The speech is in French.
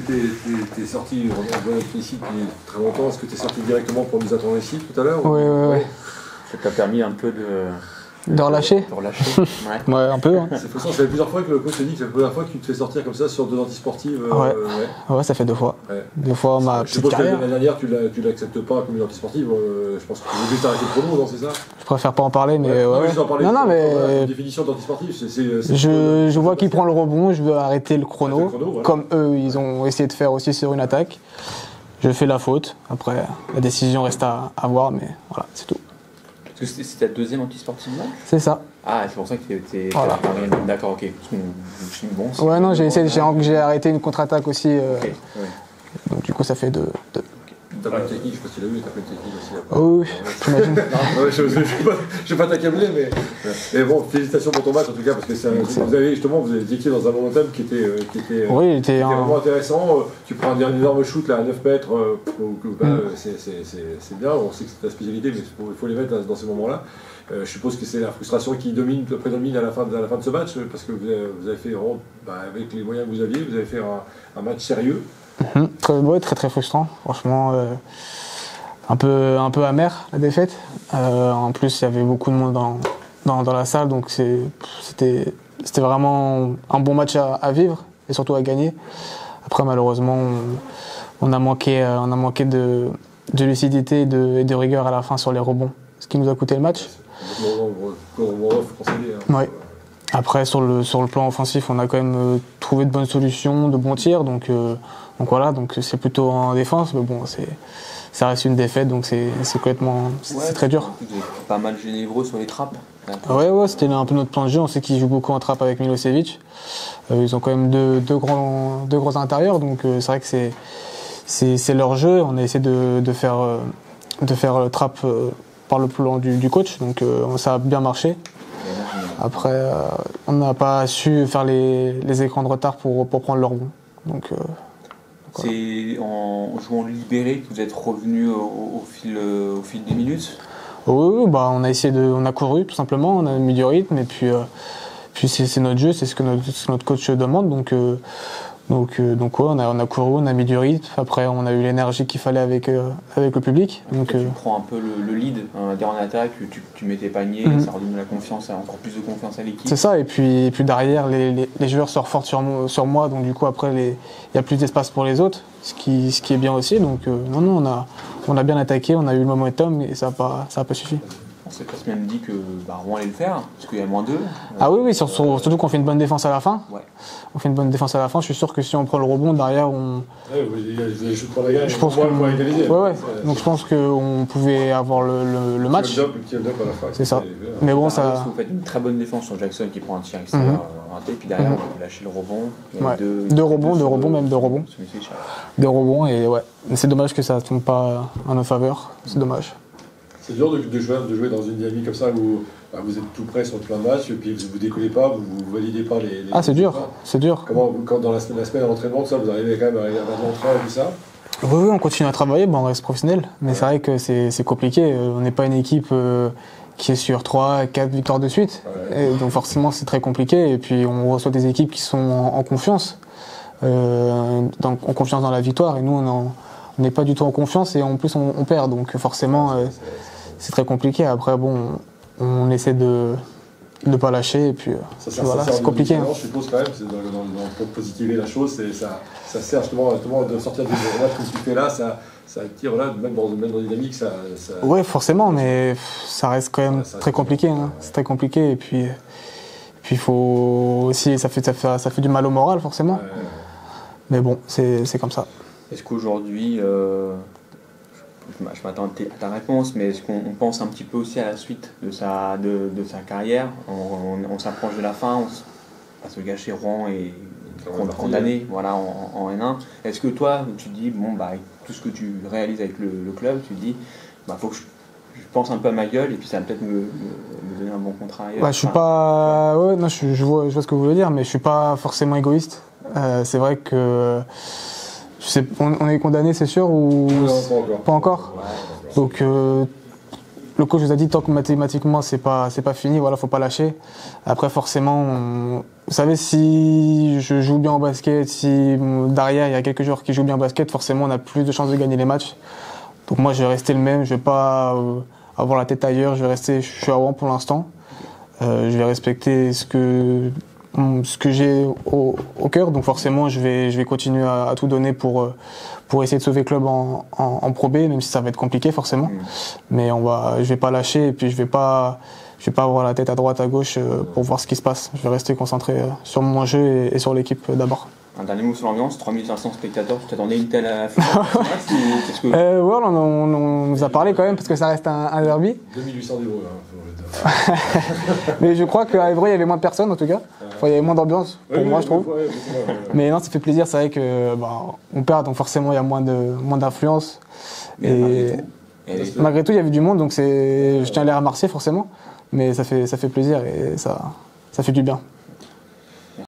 que tu es sorti, on voit ici depuis très longtemps, est-ce que tu es sorti directement pour nous attendre ici tout à l'heure? Oui. Ça t'a permis un peu de relâcher. Ouais. Ouais, un peu. Hein. C'est frustrant, ça fait plusieurs fois que le coach te dit que c'est la première fois que tu te fais sortir comme ça sur deux antisportives. Ouais, ça fait 2 fois. Ouais. 2 fois ma petite carrière. Je suppose que l'année dernière, tu l'acceptes pas comme une antisportive. Je pense que tu veux juste arrêter le chrono, non, c'est ça? Je préfère pas en parler, mais ouais. Non, mais la définition d'antisportive, je vois qu'il prend le rebond, je veux arrêter le chrono, voilà. Comme eux, ils ont essayé de faire aussi sur une attaque. Je fais la faute. Après, la décision reste à voir, mais voilà, c'est tout. Parce que c'est ta deuxième antisportive match? C'est ça. Ah, c'est pour ça que t'es voilà. D'accord, ok. Je suis bon. Ouais, non, j'ai arrêté une contre-attaque aussi. Okay, ouais. Donc du coup, ça fait 2. T'as pas de technique, je sais pas si tu l'as vu, t'as pas de technique aussi. Oh oui, j'imagine. Je vais pas t'accabler, mais bon, félicitations pour ton match en tout cas, parce que vous étiez dans un momentum qui était vraiment intéressant. Tu prends un énorme shoot là, à 9 mètres, c'est bien, on sait que c'est ta spécialité, mais il faut les mettre dans ces moments-là. Je suppose que c'est la frustration qui prédomine à la fin de ce match, parce que vous avez fait, avec les moyens que vous aviez, vous avez fait un match sérieux. Très frustrant, franchement, un peu amer la défaite. En plus, il y avait beaucoup de monde dans la salle, donc c'était vraiment un bon match à vivre et surtout à gagner. Après, malheureusement, on a manqué de lucidité et de rigueur à la fin sur les rebonds, ce qui nous a coûté le match. Ouais. Après, sur le plan offensif, on a quand même trouvé de bonnes solutions, de bons tirs, donc voilà, donc c'est plutôt en défense, mais bon, ça reste une défaite, donc c'est complètement, c'est très dur. Vous êtes pas mal généreux sur les trappes. Ouais, c'était un peu notre plan de jeu. On sait qu'ils jouent beaucoup en trappe avec Milosevic. Ils ont quand même deux gros intérieurs, donc c'est vrai que c'est leur jeu. On a essayé de faire le trappe par le plan du coach, donc ça a bien marché. Après, on n'a pas su faire les écrans de retard pour prendre leur rebond. Donc, c'est en jouant libéré que vous êtes revenu au fil des minutes? Oui, on a couru tout simplement, on a mis du rythme et puis c'est notre jeu, c'est ce que notre coach demande. Donc on a couru, on a mis du rythme. Après, on a eu l'énergie qu'il fallait avec le public. Donc, tu prends un peu le lead, en attaque, tu mets tes paniers, ça redonne la confiance, encore plus de confiance à l'équipe. C'est ça, et puis derrière, les joueurs sortent fort sur moi, donc du coup après, il y a plus d'espace pour les autres, ce qui est bien aussi. Donc on a bien attaqué, on a eu le momentum et ça a pas suffi. On s'est presque même dit que Rouen allait le faire, parce qu'il y a -2. Ah oui, surtout qu'on fait une bonne défense à la fin. Ouais. On fait une bonne défense à la fin. Je suis sûr que si on prend le rebond derrière, je pense donc je pense qu'on pouvait avoir le match. C'est ça. Mais bon, ça. Vous faites une très bonne défense sur Jackson qui prend un tir extérieur raté, puis derrière vous lâchez le rebond. Ouais. Deux rebonds. Deux rebonds et ouais. C'est dommage que ça ne tombe pas en notre faveur. C'est dommage. C'est dur de jouer dans une dynamique comme ça où vous êtes tout près sur plein de matchs et puis vous ne décollez pas, vous ne validez pas les. Ah, c'est dur. Comment, quand dans la semaine d'entraînement, tout ça, vous arrivez quand même à l'entraînement et tout ça? Oui, on continue à travailler, on reste professionnel. Mais c'est vrai que c'est compliqué. On n'est pas une équipe qui est sur 3-4 victoires de suite. Et donc forcément, c'est très compliqué. Et puis on reçoit des équipes qui sont en confiance. En confiance dans la victoire. Et nous, on n'est pas du tout en confiance et en plus on perd. Donc forcément, c'est très compliqué. Après, bon, on essaie de ne pas lâcher et puis voilà, c'est compliqué. Je suppose quand même, c'est pour positiver la chose, ça sert justement de sortir du match comme tu fais là, ça tire là, même dans une dynamique, ça. Oui, forcément, mais ça reste quand même très compliqué. Hein. C'est très compliqué et puis il faut aussi, ça fait du mal au moral forcément. Mais bon, c'est comme ça. Est-ce qu'aujourd'hui, je m'attends à ta réponse, mais est-ce qu'on pense un petit peu aussi à la suite de sa carrière? On s'approche de la fin, on va se gâcher Rouen et condamné en N1. Est-ce que toi, tu te dis, tout ce que tu réalises avec le club, tu te dis, faut que je pense un peu à ma gueule et puis ça va peut-être me donner un bon contrat ailleurs. Je suis pas. Ouais, non, je vois ce que vous voulez dire, mais je suis pas forcément égoïste. C'est vrai que. On est condamné, c'est sûr, ou non, pas encore. Pas encore. Donc le coach nous a dit tant que mathématiquement c'est pas fini, voilà, faut pas lâcher. Après forcément, vous savez, si je joue bien au basket, si derrière il y a quelques joueurs qui jouent bien au basket, forcément on a plus de chances de gagner les matchs. Donc moi je vais rester le même, je vais pas avoir la tête ailleurs, je suis à Rouen pour l'instant. Je vais respecter ce que j'ai au cœur, donc forcément je vais continuer à tout donner pour essayer de sauver le club en Pro B, même si ça va être compliqué forcément. Mais je vais pas lâcher et puis je vais pas avoir la tête à droite, à gauche pour voir ce qui se passe. Je vais rester concentré sur mon jeu et sur l'équipe d'abord. Un dernier mot sur l'ambiance, 3500 spectateurs, tu t'attendais une telle affiche? Ouais, on nous a parlé quand même parce que ça reste un derby. 2800 d'euros. Mais je crois qu'à Évreux il y avait moins de personnes en tout cas. Enfin, il y avait moins d'ambiance pour moi je trouve. Mais non, ça fait plaisir, c'est vrai que on perd donc forcément il y a moins d'influence. Et malgré tout il y avait du monde donc je tiens à les remercier forcément. Mais ça fait plaisir et ça fait du bien.